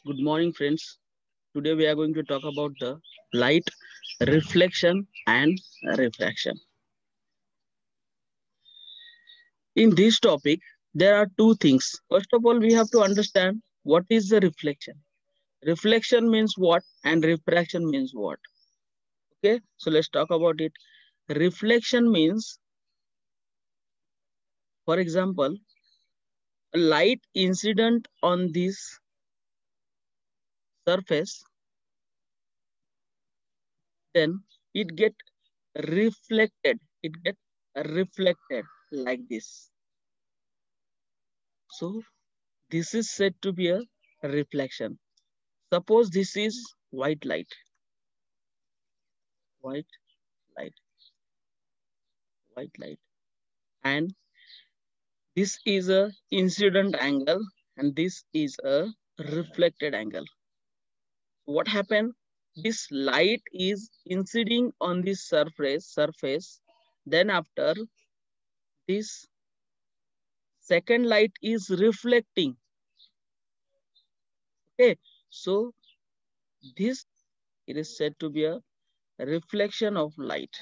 Good morning, friends. Today we are going to talk about the light, reflection, and refraction. In this topic, there are two things. First of all, we have to understand what is the reflection. Reflection means what, and refraction means what. Okay, so let's talk about it. Reflection means, for example, a light incident on this surface, then it get reflected. It get reflected like this. So this is said to be a reflection. Suppose this is white light, white light, white light, and this is a incident angle, and this is a reflected angle. What happened? This light is inciding on this surface. Then after this second light is reflecting. Okay, so this it is said to be a reflection of light.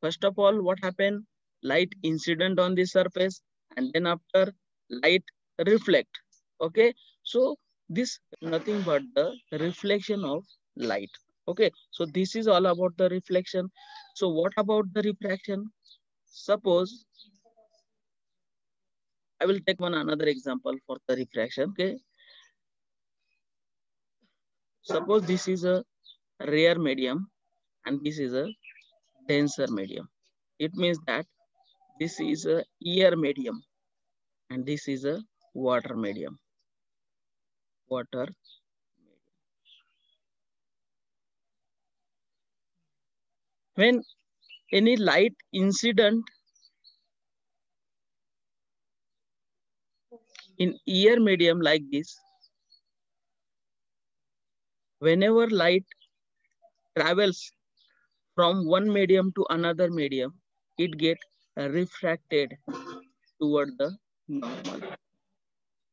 First of all, what happened? Light incident on the surface, and then after light reflect. Okay, so this nothing but the reflection of light. Okay, so this is all about the reflection. So what about the refraction? Suppose I will take one another example for the refraction. Okay, suppose this is a rare medium and this is a denser medium. It means that this is a air medium and this is a water medium. Water. When any light incident in air medium like this, whenever light travels from one medium to another medium, it gets refracted toward the normal.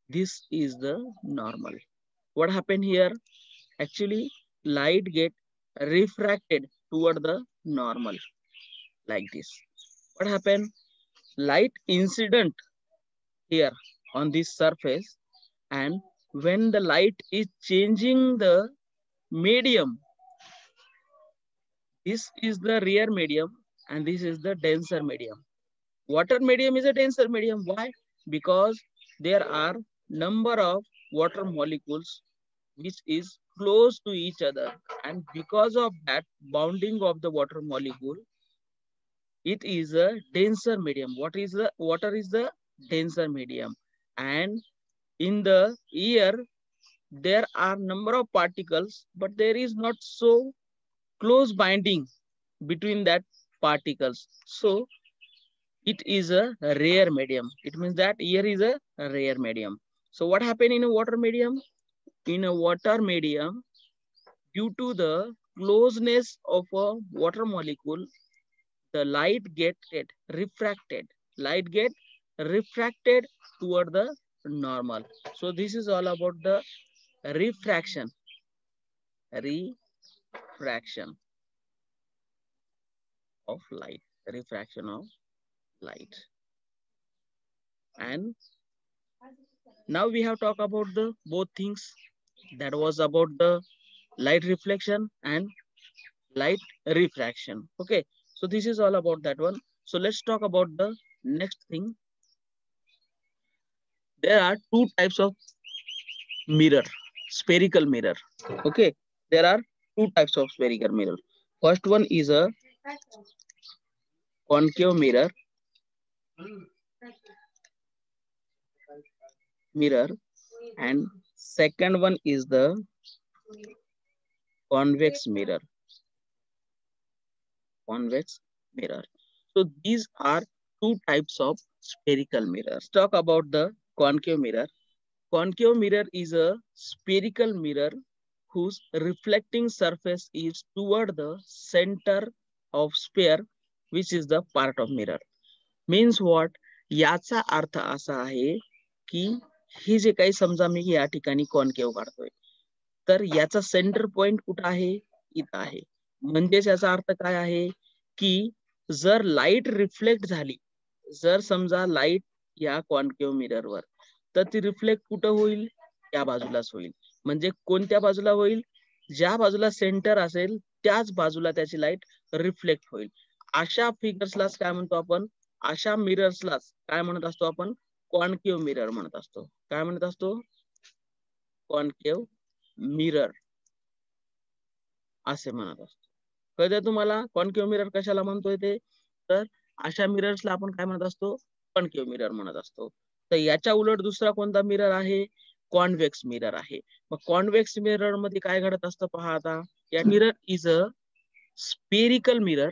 This is the normal. What happened here? Actually, light get refracted toward the normal like this. What happened? Light incident here on this surface, and when the light is changing the medium, this is the rare medium and this is the denser medium. Water medium is a denser medium. Why? Because there are number of water molecules which is close to each other, and because of that bounding of the water molecule, it is a denser medium. What is the water is the denser medium, and in the air there are number of particles, but there is not so close binding between that particles. So it is a rare medium. It means that air is a rare medium. So what happened in a water medium? In a water medium, due to the closeness of a water molecule, the light get refracted. Light get refracted toward the normal. So this is all about the refraction. Refraction of light. Refraction of light. And now we have talked about the both things. That was about the light reflection and light refraction. Okay, so this is all about that one. So let's talk about the next thing. There are two types of mirror, spherical mirror. Okay, there are two types of spherical mirror. First one is a concave mirror, and second one is the convex mirror. Convex mirror. So these are two types of spherical mirrors. Talk about the concave mirror. Concave mirror is a spherical mirror whose reflecting surface is toward the center of sphere, which is the part of mirror. Means what? याचा अर्थ असा आहे की हे जे काही समजा मी या ठिकाणी कॉन्केव्ह काढतोय, तर याचा सेंटर पॉइंट कुठं आहे? इथं आहे. म्हणजेच याचा अर्थ काय आहे की जर लाईट रिफ्लेक्ट झाली, जर समजा लाईट या कॉन्केव्ह मिररवर, तर ती रिफ्लेक्ट कुठं होईल? या बाजूलाच होईल. म्हणजे कोणत्या बाजूला होईल? ज्या बाजूला सेंटर असेल त्याच बाजूला त्याची लाईट रिफ्लेक्ट होईल. अशा फिगर्सलाच काय म्हणतो आपण? अशा मिरर्सलाच काय म्हणत असतो आपण? कॉन्केव्ह मिरर म्हणत असतो. काय म्हणत असतो? कॉन्केव्ह मिरर असे म्हणत असतो. कळतं तुम्हाला कॉन्केव्ह मिरर कशाला म्हणतोय ते? तर अशा मिरर्सला आपण काय म्हणत असतो? कॉन्केव्ह मिरर म्हणत असतो. तर याच्या उलट दुसरा कोणता मिरर आहे? कॉन्व्हेक्स मिरर आहे. मग कॉन्व्हेक्स मिरर मध्ये काय घडत असतं पहा आता. या mirror is a spherical mirror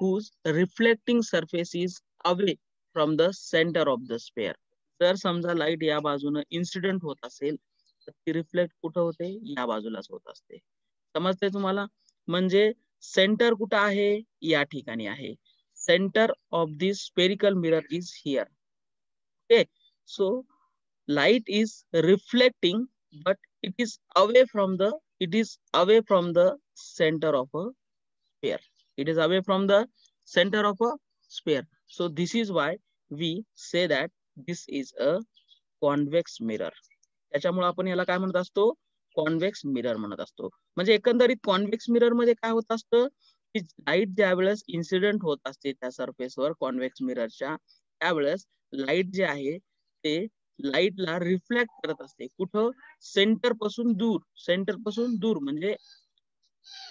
whose reflecting surface is away from the center of the sphere. जर समजा लाईट या बाजूने इन्सिडेंट होत असेल तर ती रिफ्लेक्ट कुठं होते? या बाजूलाच होत असते. समजते तुम्हाला? म्हणजे सेंटर कुठं आहे? या ठिकाणी आहे. Centre of this spherical mirror is here. Okay, so light is reflecting but it is away from the center of a sphere. It is away from the center of a sphere. So this is why we say that this is a convex mirror. त्याच्यामुळे आपण याला काय म्हणत असतो? Convex mirror म्हणत असतो. म्हणजे एकंदरीत कॉन्व्हेक्स मिरर मध्ये काय होत असतं की लाईट ज्या वेळेस इन्सिडेंट होत असते त्या सरफेसवर कॉन्व्हेक्स मिररच्या, त्यावेळेस लाईट जे आहे ते लाईटला रिफ्लेक्ट करत असते. कुठं? सेंटर पासून दूर म्हणजे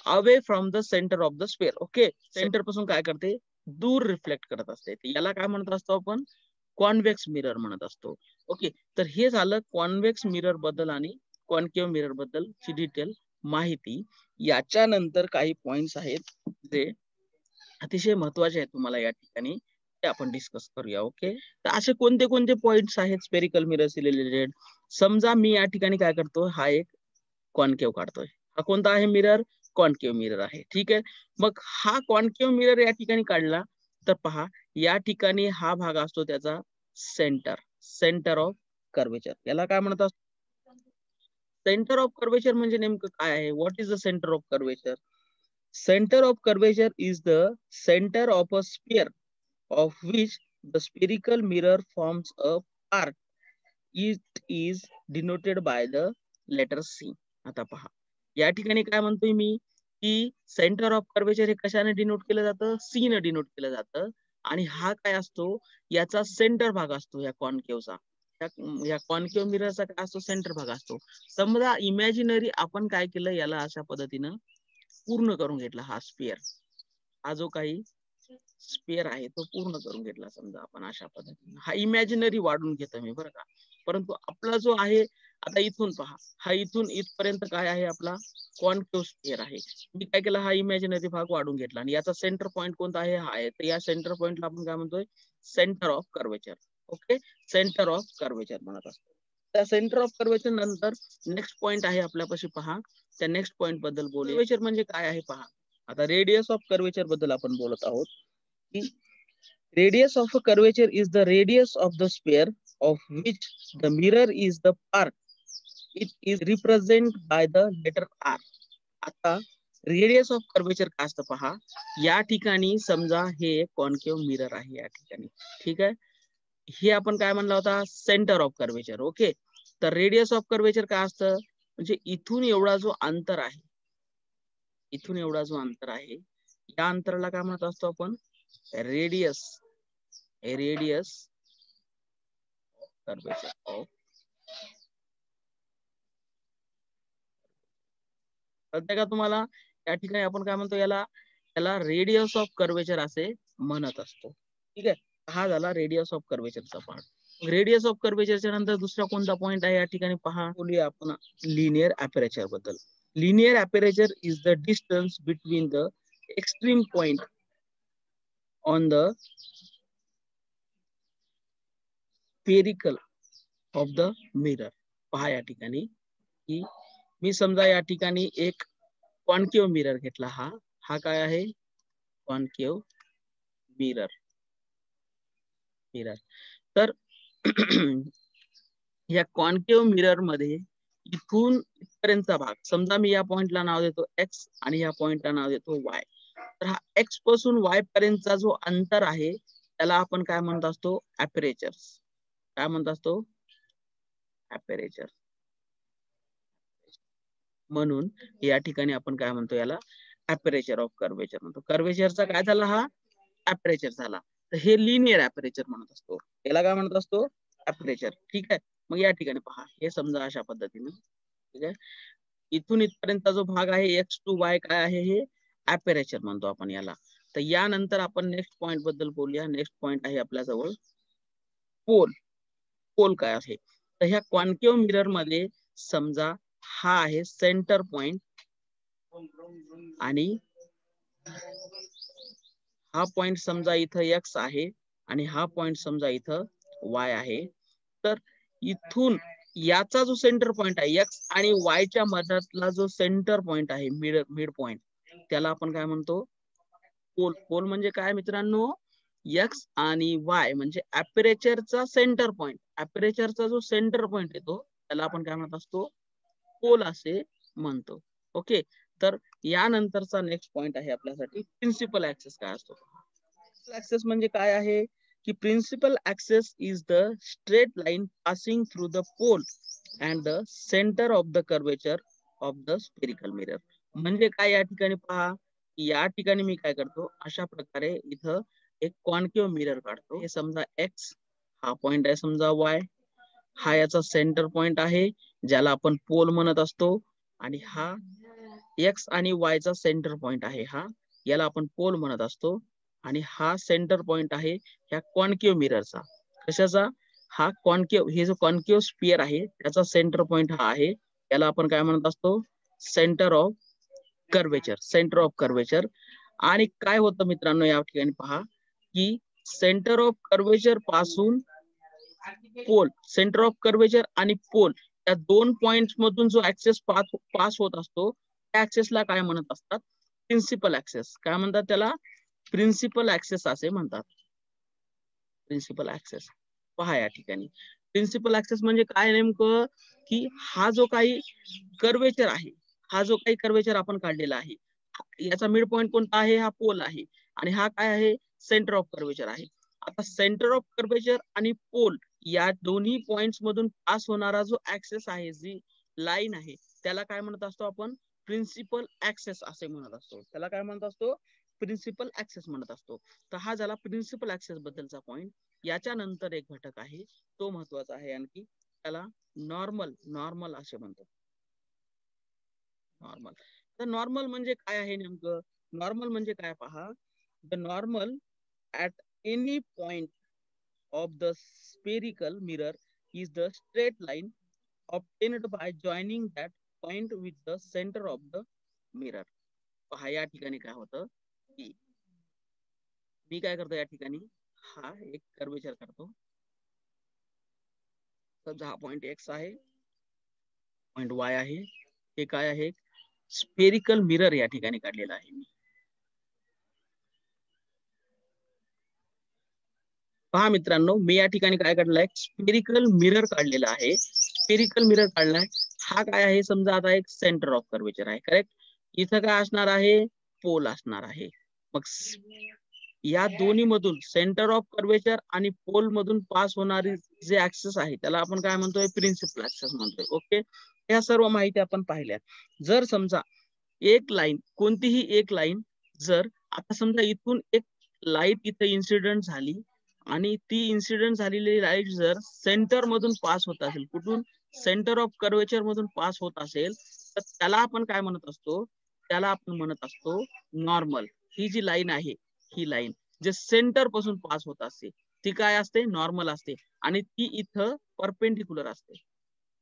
away from the centre of the spare. Okay, centre पासून काय करते? दूर रिफ्लेक्ट करत असते. याला काय म्हणत असतो आपण? कॉन्व्हेक्स मिरर म्हणत असतो. ओके, तर हे झालं कॉन्व्हेक्स मिरर बद्दल आणि कॉन्केव्ह मिरर बद्दलची डिटेल माहिती. याच्यानंतर काही पॉइंट्स आहेत जे अतिशय महत्वाचे आहेत तुम्हाला या ठिकाणी, ते आपण डिस्कस करूया. ओके, तर असे कोणते कोणते पॉइंट्स आहेत स्पेरिकल मिरर्स रिलेटेड? समजा मी या ठिकाणी काय करतो, हा एक कॉन्केव्ह काढतोय. हा कोणता आहे मिरर? कॉन्केव्ह मिरर आहे. ठीक आहे, मग हा कॉन्केव्ह मिरर या ठिकाणी काढला तर पहा या ठिकाणी हा भाग असतो त्याचा सेंटर ऑफ कर्वेचर. याला काय म्हणतात? सेंटर ऑफ कर्वेचर म्हणजे नेमकं काय आहे? What is the centre of curvature? Center of curvature is the center of a sphere of which the spherical mirror forms a part. It is denoted by the letter C. आता पहा या ठिकाणी काय म्हणतोय मी की सेंटर ऑफ कर्वेचर हे कशाने denote केलं जातं? C ने डिनोट केलं जातं. आणि हा काय असतो? याचा सेंटर भाग असतो या कॉन्केव्हचा. या कॉन्केव्ह मिररचा काय असतो? सेंटर भाग असतो. समजा इमॅजिनरी आपण काय केलं, याला अशा पद्धतीनं पूर्ण करून घेतला. हा स्पियर, हा जो काही स्पियर आहे तो पूर्ण करून घेतला समजा आपण अशा पद्धतीने. हा इमॅजिनरी वाढून घेतो मी बरं का, परंतु आपला जो आहे आता इथून पहा, हा इथून इथपर्यंत काय आहे? आपला कॉन्केव्ह स्पियर आहे. मी काय केलं? हा इमॅजिनरी भाग वाढून घेतला आणि याचा सेंटर पॉइंट कोणता आहे? हा आहे. तर या सेंटर पॉइंटला आपण काय म्हणतोय? Centre of curvature. Okay, centre of curvature म्हणत असतो. त्या सेंटर ऑफ कर्वेचर नंतर नेक्स्ट पॉइंट आहे आपल्यापाशी पहा. त्या नेक्स्ट पॉइंट बद्दल बोलूया. कर्वेचर म्हणजे काय आहे पहा. आता रेडियस ऑफ कर्वेचर बद्दल आपण बोलत आहोत की radius of a curvature is the radius of the sphere of which the mirror is the part. It is represent by the letter R. आता रेडियस ऑफ कर्वेचर काय असतं पहा. या ठिकाणी समजा हे कॉन्केव्ह मिरर आहे या ठिकाणी. ठीक आहे, हे आपण काय म्हणला होता? Centre of curvature. ओके, तर रेडियस ऑफ कर्वेचर काय असतं? म्हणजे इथून एवढा जो अंतर आहे, इथून एवढा जो अंतर आहे, या अंतराला काय म्हणत असतो आपण? रेडियस. Radius curvature of. कळतंय का तुम्हाला? या ठिकाणी आपण काय म्हणतो? याला रेडियस ऑफ कर्वेचर असे म्हणत असतो. ठीक आहे, हा झाला रेडियस ऑफ कर्वेचरचा पार्ट. रेडियस ऑफ कर्वेचरच्या नंतर दुसरा कोणता पॉइंट आहे या ठिकाणी पहा. बोलूया आपण लिनियर अपेरेचर बद्दल. Linear aperture is the distance between the extreme point on the spherical of the mirror. पहा या ठिकाणी की मी समजा या ठिकाणी एक कॉन्केव्ह मिरर घेतला. हा काय आहे? Concave mirror. तर या कॉन्केव्ह मिरर मध्ये इथून इथपर्यंतचा भाग, समजा मी या पॉइंटला नाव देतो एक्स आणि या पॉइंटला नाव देतो वाय, तर हा एक्स पासून वाय पर्यंतचा जो अंतर आहे त्याला आपण काय म्हणत असतो, अॅपरेचर. काय म्हणत असतो, अॅपरेचर. म्हणून या ठिकाणी आपण काय म्हणतो, याला अॅपरेचर ऑफ कर्वेचर म्हणतो. कर्वेचरचा काय झाला, हा अॅपरेचर झाला. तर हे लिनियर अॅपरेचर म्हणत असतो, याला काय म्हणत असतो, अॅपरेचर. ठीक आहे. मग या ठिकाणी पहा, हे समजा अशा पद्धतीने. ठीक आहे. इथून इथपर्यंतचा जो भाग आहे एक्स टू वाय काय आहे, हे अॅपरेचर म्हणतो आपण याला. तर यानंतर आपण नेक्स्ट पॉइंट बद्दल बोलूया. नेक्स्ट पॉइंट आहे आपल्या जवळ पोल. पोल काय आहे, तर ह्या कॉन्केव्ह मिरर मध्ये समजा हा आहे सेंटर पॉइंट आणि हा पॉइंट समजा इथं एक्स आहे आणि हा पॉइंट समजा इथं वाय आहे. तर इथून याचा जो सेंटर पॉइंट आहे एक्स आणि वाय च्या मधातला जो सेंटर पॉइंट आहे, मिड पॉइंट, त्याला आपण काय म्हणतो, पोल. पोल म्हणजे काय मित्रांनो, एक्स आणि वाय म्हणजे अॅपरेचरचा सेंटर पॉइंट. अॅपरेचरचा जो सेंटर पॉइंट येतो त्याला आपण काय म्हणत असतो, पोल असे म्हणतो. ओके. तर यानंतरचा नेक्स्ट पॉइंट आहे आपल्यासाठी प्रिन्सिपल ऍक्सेस काय असतो. ऍक्सेस म्हणजे काय आहे की principal axis is the straight line passing through the pole and the centre of the curvature of the spherical mirror. म्हणजे काय, या ठिकाणी पहा, या ठिकाणी मी काय करतो, अशा प्रकारे इथं एक कॉन्केव्ह मिरर काढतो. हे समजा एक्स, हा पॉइंट आहे समजा वाय, हा याचा सेंटर पॉइंट आहे ज्याला आपण पोल म्हणत असतो, आणि हा एक्स आणि वाय चा सेंटर पॉइंट आहे, हा याला आपण पोल म्हणत असतो. आणि हा सेंटर पॉइंट आहे ह्या कॉन्केव्ह मिररचा. कशाचा, हा कॉन्केव्ह, हे जो कॉन्केव्ह स्पियर आहे त्याचा सेंटर पॉइंट हा आहे, याला आपण काय म्हणत असतो, centre of curvature. Centre of curvature. आणि काय होतं मित्रांनो, या ठिकाणी पहा की सेंटर ऑफ कर्वेचर पासून पोल, सेंटर ऑफ कर्वेचर आणि पोल या दोन पॉइंट मधून जो ऍक्सेस पास होत असतो त्या ऍक्सेसला काय म्हणत असतात, प्रिन्सिपल ऍक्सेस. काय म्हणतात त्याला, प्रिन्सिपल ऍक्सेस असे म्हणतात. Principal axis. पहा या ठिकाणी प्रिन्सिपल ऍक्सेस म्हणजे काय नेमकं, की हा जो काही कर्वेचर आहे, हा जो काही कर्वेचर आपण काढलेला आहे, याचा मिड पॉइंट कोणता आहे, हा पोल आहे, आणि हा काय आहे, सेंटर ऑफ कर्वेचर आहे. आता सेंटर ऑफ कर्वेचर आणि पोल या दोन्ही पॉइंट्स मधून पास होणारा जो ऍक्सेस आहे, जी लाईन आहे, त्याला काय म्हणत असतो आपण, प्रिन्सिपल ऍक्सेस असे म्हणत असतो. त्याला काय म्हणत असतो, प्रिन्सिपल ऍक्सेस म्हणत असतो. तर हा झाला प्रिन्सिपल ऍक्सेस बद्दलचा पॉइंट. याच्या नंतर एक घटक आहे तो महत्वाचा आहे आणखी, त्याला नॉर्मल. नॉर्मल असे म्हणतो. नॉर्मल. तर नॉर्मल म्हणजे काय आहे नेमकं, नॉर्मल म्हणजे काय पहा, the normal at any point of the spherical mirror is the straight line obtained by joining that point with the center of the mirror. पहा या ठिकाणी काय होतं की मी काय करतो, या ठिकाणी हा एक कर्वेचर करतो. समजा हा पॉइंट एक्स आहे, पॉइंट वाय आहे, हे काय आहे, स्पेरिकल मिरर या ठिकाणी काढलेला आहे मी. पहा मित्रांनो, मी या ठिकाणी काय काढलाय, स्पेरिकल मिरर काढलेला आहे. स्पेरिकल मिरर काढलाय. हा काय आहे, समजा आता एक सेंटर ऑफ कर्वेचर आहे, करेक्ट. इथं काय असणार आहे, पोल असणार आहे. मग या दोन्ही मधून सेंटर ऑफ कर्वेचर आणि पोल मधून पास होणारी जे ऍक्सेस आहे त्याला आपण काय म्हणतोय, प्रिन्सिपल ऍक्सेस म्हणतोय. ओके. या सर्व माहिती आपण पाहिल्या. जर समजा एक लाईन, कोणतीही एक लाईन, जर आता समजा इथून एक लाईट इथे इन्सिडेंट झाली आणि ती इन्सिडेंट झालेली लाईट जर सेंटर मधून पास होत असेल, कुठून, सेंटर ऑफ कर्वेचर मधून पास होत असेल, तर त्याला आपण काय म्हणत असतो, त्याला आपण म्हणत असतो नॉर्मल. ही जी लाईन आहे, ही लाईन जे सेंटर पासून पास होत असते ती काय असते, नॉर्मल असते. आणि ती इथं परपेंडिक्युलर असते.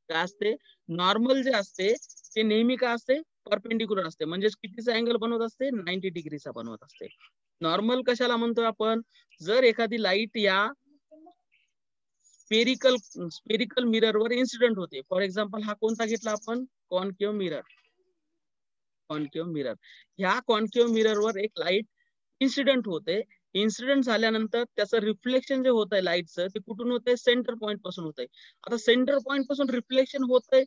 काय असते, नॉर्मल जे असते ते नेहमी काय असते, परपेंडिक्युलर असते. म्हणजे कितीचा अँगल बनवत असते, 90 डिग्रीचा बनवत असते. नॉर्मल कशाला म्हणतोय आपण, जर एखादी लाईट या स्पेरिकल मिरर वर इन्सिडेंट होते, फॉर एक्झाम्पल हा कोणता घेतला आपण, कॉन्केव्ह मिरर. कॉन्केव्ह मिरर, ह्या कॉन्केव्ह मिरर वर एक लाईट इन्सिडेंट होते इन्सिडेंट झाल्यानंतर त्याचं रिफ्लेक्शन जे होत आहे लाईटचं ते कुठून होत आहे, सेंटर पॉईंट पासून होत आहे. आता सेंटर पॉईंट पासून रिफ्लेक्शन होत आहे,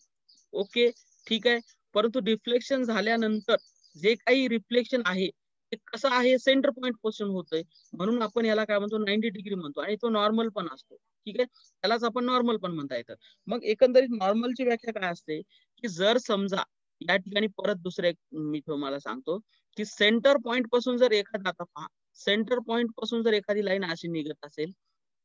ओके ठीक आहे, परंतु रिफ्लेक्शन झाल्यानंतर जे काही रिफ्लेक्शन आहे ते कसं आहे, सेंटर पॉईंट पासून होतंय, म्हणून आपण याला काय म्हणतो 90 डिग्री म्हणतो, आणि तो नॉर्मल पण असतो. ठीक आहे, त्यालाच आपण नॉर्मल पण म्हणता येतं. मग एकंदरीत नॉर्मलची व्याख्या काय असते, की जर समजा या ठिकाणी परत दुसरं एक मी तुम्हाला सांगतो, की सेंटर पॉईंट पासून जर एखादा, आता पहा, सेंटर पॉईंट पासून जर एखादी लाईन अशी निघत असेल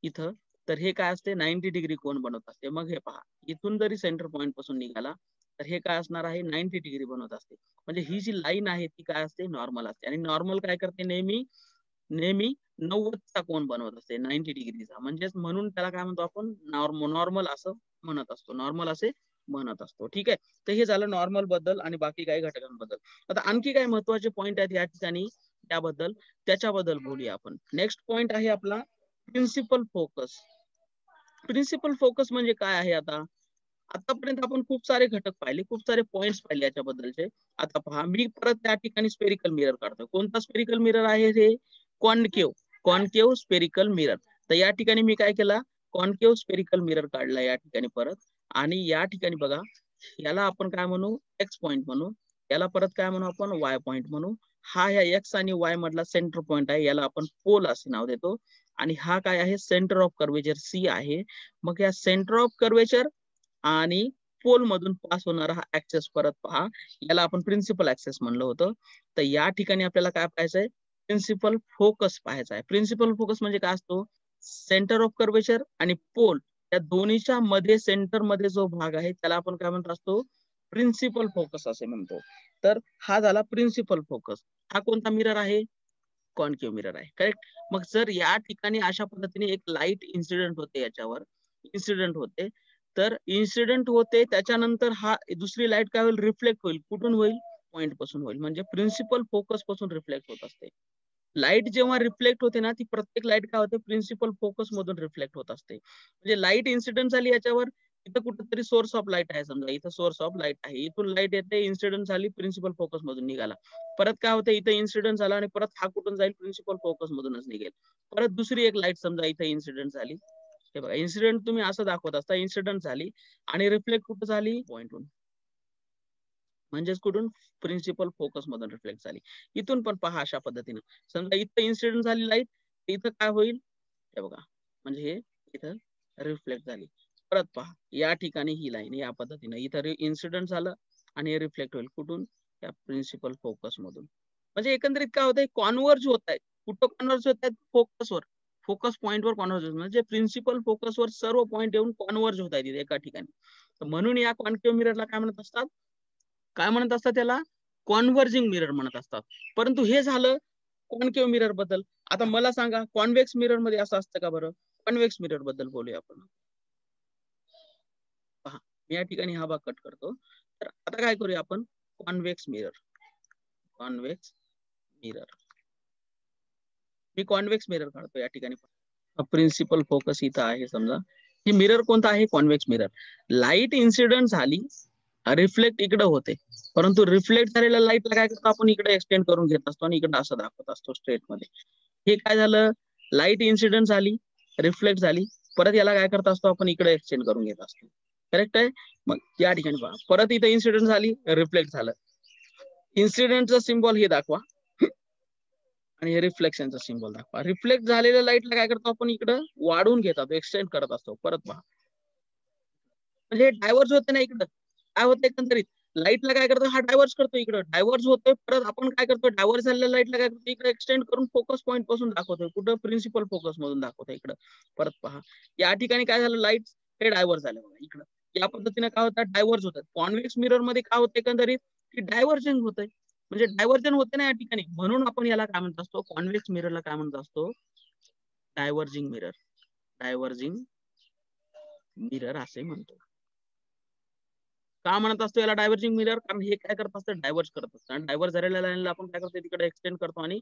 इथं, तर हे काय असते 90 डिग्री कोण बनवत असते. मग हे पहा, इथून जरी सेंटर पॉईंट पासून निघाला तर हे काय असणार आहे, 90 डिग्री बनवत असते. म्हणजे ही जी लाईन आहे ती काय असते, नॉर्मल असते. आणि नॉर्मल काय करते, नेहमी नेहमी 90चा कोन बनवत असते, 90 डिग्रीचा. म्हणजेच म्हणून त्याला काय म्हणतो आपण, नॉर्मल असं म्हणत असतो, नॉर्मल असे म्हणत असतो. ठीक आहे, तर हे झालं नॉर्मल बद्दल आणि बाकी काही घटकांबद्दल. आता आणखी काही महत्वाचे पॉइंट आहेत या ठिकाणी, त्याच्याबद्दल बोलूया आपण. नेक्स्ट पॉइंट आहे आपला प्रिन्सिपल फोकस. प्रिन्सिपल फोकस म्हणजे काय आहे, आतापर्यंत आपण खूप सारे घटक पाहिले, खूप सारे पॉइंट्स पाहिले याच्याबद्दलचे. आता पहा, मी परत त्या ठिकाणी स्पेरिकल मिरर काढतो. कोणता स्पेरिकल मिरर आहे हे, कॉन्केव स्पेरिकल मिरर. तर या ठिकाणी मी काय केला, कॉन्केव स्पेरिकल मिरर काढला या ठिकाणी परत. आणि या ठिकाणी बघा, याला आपण काय म्हणू, एक्स पॉइंट म्हणू, याला परत काय म्हणू आपण, वाय पॉइंट म्हणू. हा या एक्स आणि वाय मधला सेंटर पॉइंट आहे, याला आपण पोल असे नाव देतो. आणि हा काय आहे, सेंटर ऑफ कर्वेचर सी आहे. मग या सेंटर ऑफ कर्वेचर आणि पोल मधून पास होणारा हा ऍक्सेस परत पहा, याला आपण प्रिन्सिपल ऍक्सेस म्हणलं होतं. तर या ठिकाणी आपल्याला काय पाहायचंय, प्रिन्सिपल फोकस पाहायचा आहे. प्रिन्सिपल फोकस म्हणजे काय असतो, सेंटर ऑफ कर्वेचर आणि पोल या दोन्हीच्या मध्ये सेंटर मध्ये जो भाग आहे त्याला आपण काय म्हणत असतो, प्रिन्सिपल फोकस असे म्हणतो. तर हा झाला प्रिन्सिपल फोकस. हा कोणता मिरर आहे, कॉन्केव्ह मिरर आहे, करेक्ट. मग जर या ठिकाणी अशा पद्धतीने एक लाईट इन्सिडेंट होते, याच्यावर इन्सिडेंट होते, तर इन्सिडेंट होते त्याच्यानंतर हा दुसरी लाईट काय होईल, रिफ्लेक्ट होईल. कुठून होईल, पॉइंट पासून होईल. म्हणजे प्रिन्सिपल फोकस पासून रिफ्लेक्ट होत असते. लाईट जेव्हा रिफ्लेक्ट होते ना, ती प्रत्येक लाईट काय होते, प्रिन्सिपल फोकस मधून रिफ्लेक्ट होत असते. म्हणजे लाईट इन्सिडेंट झाली याच्यावर, इथं कुठेतरी सोर्स ऑफ लाईट आहे, समजा इथं सोर्स ऑफ लाईट आहे, इथून लाईट येते, इन्सिडेंट झाली, प्रिन्सिपल फोकस मधून निघाला. परत काय होतं, इथं इन्सिडेंट झाला आणि परत हा कुठून जाईल, प्रिन्सिपल फोकस मधूनच निघेल. परत दुसरी एक लाईट समजा इथं इन्सिडेंट झाली, हे बघा, इन्सिडेंट तुम्ही असं दाखवत असता, इन्सिडेंट झाली आणि रिफ्लेक्ट कुठं झाली, पॉइंटहून, म्हणजेच कुठून, प्रिन्सिपल फोकस मधून रिफ्लेक्ट झाली. इथून पण पहा अशा पद्धतीनं, समजा इथं इन्सिडेंट झाली लाईट, इथं काय होईल, हे बघा, म्हणजे हे इथं रिफ्लेक्ट झाली. परत पहा, या ठिकाणी ही लाईन या पद्धतीनं इथं इन्सिडेंट झालं आणि रिफ्लेक्ट होईल कुठून, या प्रिन्सिपल फोकस मधून. म्हणजे एकंदरीत काय होतंय, कॉन्व्हर्ज होत आहे. कुठं कॉन्व्हर्ज होत आहेत, फोकसवर, फोकस पॉइंटवर कॉन्व्हर्ज होत, म्हणजे प्रिन्सिपल फोकसवर सर्व पॉइंट येऊन कॉन्व्हर्ज होत आहेत एका ठिकाणी. तर म्हणून या कॉन्केव्ह मिररला काय म्हणत असतात, त्याला कॉन्व्हर्जिंग मिरर म्हणत असतात. परंतु हे झालं कॉन्केव्ह मिरर बद्दल. आता मला सांगा, कॉन्व्हेक्स मिरर मध्ये असं असतं का बरं. कॉन्व्हेक्स मिरर बद्दल बोलूया आपण. पहा, मी या ठिकाणी हा भाग कट करतो. तर आता काय करूया आपण, कॉन्व्हेक्स मिरर. कॉन्व्हेक्स मिरर, मी कॉन्व्हेक्स मिरर काढतो या ठिकाणी. प्रिन्सिपल फोकस इथं आहे समजा. ही मिरर कोणता आहे, कॉन्व्हेक्स मिरर. लाईट इन्सिडेंट झाली, रिफ्लेक्ट इकडे होते, परंतु रिफ्लेक्ट झालेल्या लाईटला काय करतो आपण, इकडे एक्सटेंड करून घेत असतो आणि इकडे असं दाखवत असतो स्ट्रेट मध्ये. हे काय झालं, लाईट इन्सिडेंट झाली, रिफ्लेक्ट झाली, परत याला काय करत असतो आपण, इकडे एक्सटेंड करून घेत असतो. करेक्ट आहे. मग या ठिकाणी पहा, परत इथे इन्सिडेंट झाली, रिफ्लेक्ट झालं, इन्सिडेंटचा सिम्बॉल हे दाखवा आणि हे रिफ्लेक्शनचा सिम्बॉल दाखवा. रिफ्लेक्ट झालेल्या लाईटला काय करतो आपण, इकडं वाढवून घेतात, एक्सटेंड करत असतो. परत पहा, म्हणजे डायव्हर्ज होते ना, इकडं काय होतं एकंदरीत, लाईटला काय करतो, हा डायव्हर्ज करतो, इकडं डायव्हर्ज होतोय, परत आपण काय करतो, डायव्हर्ज झालेल्या लाईटला काय करतो, इकडे एक्सटेंड करून फोकस पॉईंट पासून दाखवतोय, कुठं, प्रिन्सिपल फोकस मधून दाखवतोय इकडं. परत पहा, या ठिकाणी काय झालं, लाईट हे डायव्हर्ज झाले बघा इकडं. या पद्धतीने काय होतात, डायव्हर्ज होतात. कॉन्व्हेक्स मिरर मध्ये काय होतं एकंदरीत, की डायव्हर्जन होतंय, म्हणजे डायव्हर्जन होते ना या ठिकाणी. म्हणून आपण याला काय म्हणत असतो, कॉन्व्हेक्स मिररला काय म्हणत असतो, डायव्हर्जिंग मिरर. डायव्हर्जिंग मिरर असे म्हणतो. का म्हणत असतो याला डायव्हर्जिंग मिरर, कारण हे काय करत असतं, डायव्हर्ज करत असतं. आणि डायव्हर्ज झालेल्या लाईनला आपण काय करतो, तिकडे एक्सटेंड करतो आणि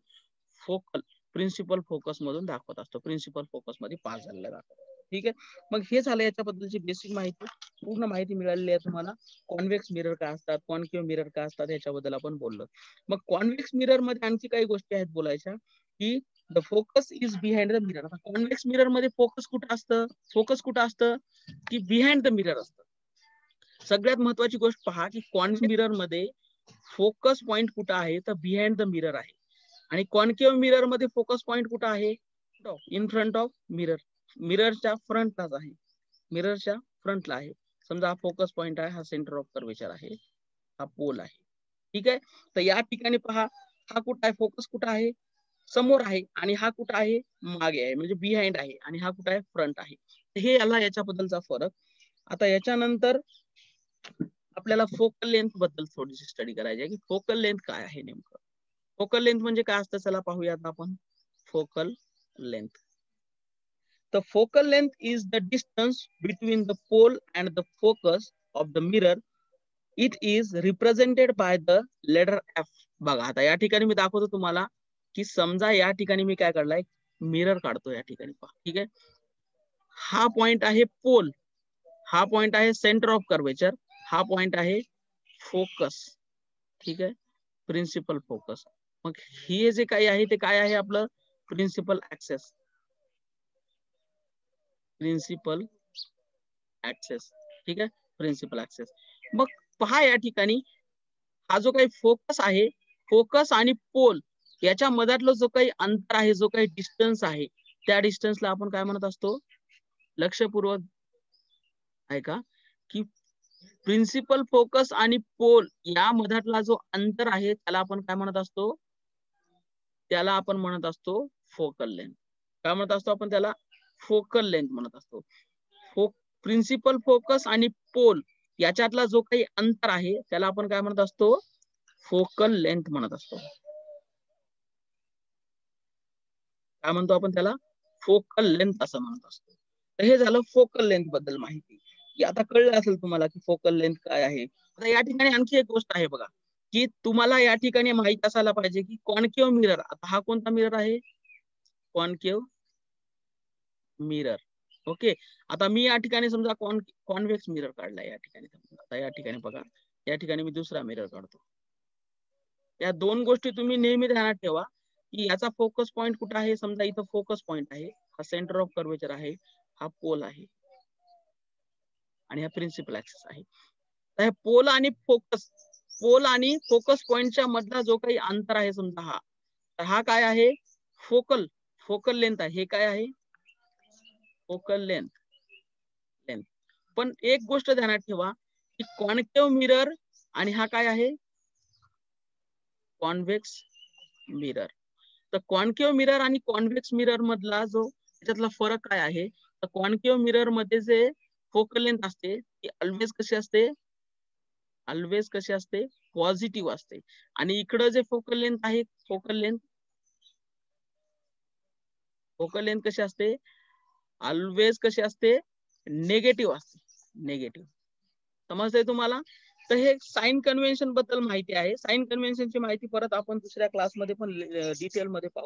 फोकल, प्रिन्सिपल फोकस मधून दाखवत असतो, प्रिन्सिपल फोकस मध्ये पास झालेला दाखवतो. ठीक आहे. मग हे झालं याच्याबद्दलची बेसिक माहिती, पूर्ण माहिती मिळालेली आहे तुम्हाला. कॉन्व्हेक्स मिरर काय असतात, कॉन्केव्ह मिरर काय असतात, याच्याबद्दल आपण बोललो. मग कॉन्व्हेक्स मिरर मध्ये आणखी काही गोष्टी आहेत बोलायच्या, की the focus is behind the mirror. आता कॉन्व्हेक्स मिरर मध्ये फोकस कुठं असतं? फोकस कुठं असतं की बिहाइंड द मिरर असतं. सगळ्यात महत्वाची गोष्ट पहा की कॉन्व्हेक्स मिरर मध्ये फोकस पॉइंट कुठं आहे तर बिहाइंड द मिरर आहे. आणि कॉन्केव्ह मिरर मध्ये फोकस पॉइंट कुठं आहे? In front of mirror. मिररच्या फ्रंटलाच आहे. मिररच्या फ्रंटला आहे. समजा हा फोकस पॉइंट आहे, हा सेंटर ऑफ कर्वेचर आहे, हा पोल आहे. ठीक आहे. तर या ठिकाणी पहा, हा कुठं आहे? फोकस कुठं आहे? समोर आहे. आणि हा कुठं आहे? मागे आहे, म्हणजे बिहाइंड आहे. आणि हा कुठं आहे? फ्रंट आहे. हे याला याच्याबद्दलचा फरक. आता याच्यानंतर आपल्याला फोकल लेंथ बद्दल थोडीशी स्टडी करायची आहे की फोकल लेंथ काय आहे नेमकं. फोकल लेंथ म्हणजे काय असतं चला पाहूयात आपण. Focal length. The focal length is the distance between the pole and the focus of the mirror. It is represented by the letter F. बघा आता या ठिकाणी मी दाखवतो तुम्हाला की समजा या ठिकाणी मी काय काढलाय, मिरर काढतो या ठिकाणी पहा. ठीक आहे. हा पॉइंट आहे पोल, हा पॉइंट आहे सेंटर ऑफ कर्वेचर, हा पॉइंट आहे फोकस. ठीक आहे. Principal focus. मग हे जे काही आहे ते काय आहे आपलं? Principal axis. Principal axis. ठीक आहे. Principal axis. मग पहा या ठिकाणी हा जो काही फोकस आहे, फोकस आणि पोल याच्या मधातलं जो काही अंतर आहे, जो काही डिस्टन्स आहे, त्या डिस्टन्सला आपण काय म्हणत असतो? लक्षपूर्वक ऐका की प्रिन्सिपल फोकस आणि पोल या मधातला जो अंतर आहे त्याला आपण काय म्हणत असतो? त्याला आपण म्हणत असतो फोकल लेंथ. काय म्हणत असतो आपण त्याला? फोकल लेंथ म्हणत असतो. प्रिन्सिपल फोकस आणि पोल याच्यातला जो काही अंतर आहे त्याला आपण काय म्हणत असतो? फोकल लेंथ म्हणत असतो. काय म्हणतो आपण त्याला? फोकल लेंथ असं म्हणत असतो. तर हे झालं फोकल लेंथ बद्दल माहिती. की आता कळलं असेल तुम्हाला की फोकल लेंथ काय आहे. आता या ठिकाणी आणखी एक गोष्ट आहे बघा की तुम्हाला या ठिकाणी माहित असायला पाहिजे की कॉन्केव्ह मिरर. आता हा कोणता मिरर आहे? Concave mirror. ओके. आता मी या ठिकाणी समजा कॉन्व्हेक्स मिरर काढलाय या ठिकाणी. आता या ठिकाणी बघा, या ठिकाणी मी दुसरा मिरर काढतो. या दोन गोष्टी तुम्ही नेहमी ध्यानात ठेवा की याचा फोकस पॉइंट कुठे आहे. समजा इथं फोकस पॉइंट आहे, हा सेंटर ऑफ कर्वेचर आहे, हा पोल आहे आणि हा प्रिन्सिपल ऍक्सिस आहे. तर हे पोल आणि फोकस पॉइंटच्या मधला जो काही अंतर आहे समजा हा, तर हा काय आहे? फोकल लेंथ आहे. हे काय आहे? Focal length. पण एक गोष्ट ध्यानात ठेवा की कॉन्केव्ह मिरर आणि हा काय आहे? Convex mirror. तर कॉन्केव्ह मिरर आणि कॉन्व्हेक्स मिरर मधला जो त्याच्यातला फरक काय आहे? तर कॉन्केव्ह मिरर मध्ये जे फोकल लेंथ असते ती ऑलवेज कशी असते? ऑलवेज कशी असते? पॉझिटिव्ह असते. आणि इकडं जे फोकल लेंथ आहे, फोकल लेंथ कशी असते? ऑलवेज कशी असते? निगेटिव्ह असते. निगेटिव्ह. समजतंय तुम्हाला? तर हे साइन कन्व्हेन्शन बद्दल माहिती आहे. साइन कन्व्हेन्शनची माहिती परत आपण दुसऱ्या क्लासमध्ये पण डिटेल मध्ये पाहू.